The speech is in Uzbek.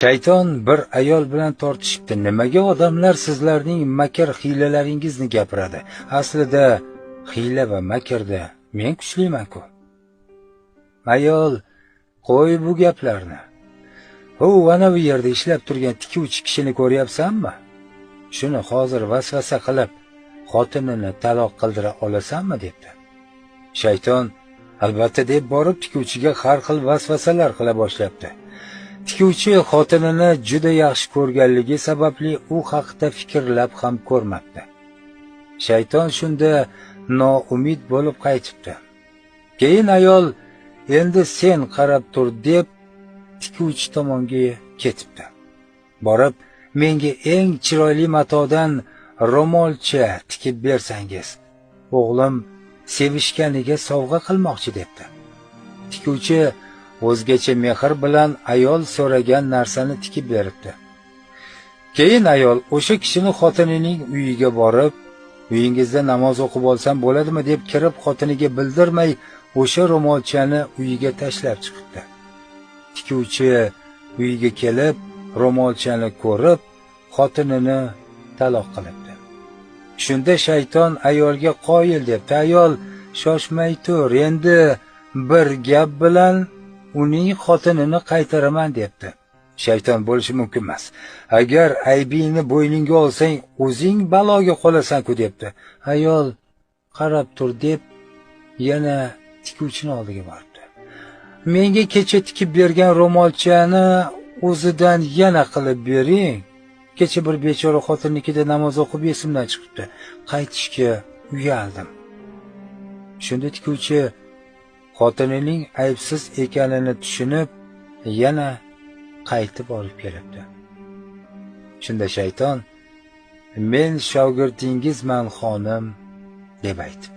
Shayton bir ayol bilan tortishibdi. Nimaga odamlar sizlarning makr hiylalaringizni gapiradi? Aslida hiyla va makrda men kuchliman-ku. Ayol, qo'y bu gaplarni. Ana bu yerda ishlab turgan tikuvchi kishini ko'ryapsanmi? Shuni hozir vasvasa qilib xotinini taloq qildira olasanmi debdi. Shayton albatta deb borib tikuvchiga har xil vasvasalar qila boshlabdi. Tikuvchi xotinini juda yaxshi ko'rganligi sababli u haqida fikrlab ham ko'rmabdi. Shayton shunda noumid bo'lib qaytibdi. Keyin ayol endi sen qarab tur deb tikuvchi tomonga ketibdi. Borib, menga eng chiroyli matodan ro'molcha tikib bersangiz, o'g'lim sevishganiga sovg'a qilmoqchi debdi. Tikuvchi o'zgacha mehr bilan ayol so'ragan narsani tikib beribdi. Keyin ayol o'sha kishini xotinining uyiga borib, uyingizda namoz o'qib olsam bo'ladimi deb kirib xotiniga bildirmay o'sha ro'molchani uyiga tashlab chiqibdi. Tikuvchi uyiga kelib, ro'molchani ko'rib, xotinini taloq qilibdi. Shunda shayton ayolga qoyil debdi. Ayol shoshmay tur, endi bir gap bilan uning xotinini qaytaraman debdi. Shayton bo'lishi mumkin emas. Agar aybingni bo'yningga olsang, o'zing baloga qolasan-ku debdi. Ayol qarab tur deb yana tikuvchini oldiga bordi. Menga kecha tikib bergan ro'molchani o'zidan yana qilib bering. Kecha bir bechora xotinnikida namoz o'qib esimdan chiqibdi. Qaytishga uyaldim. Shunda tikuvchi xotinining aybsiz ekanini tushunib, yana qaytib olib kelibdi. Shunda shayton, men shogirdingizman xonim deb aytibdi.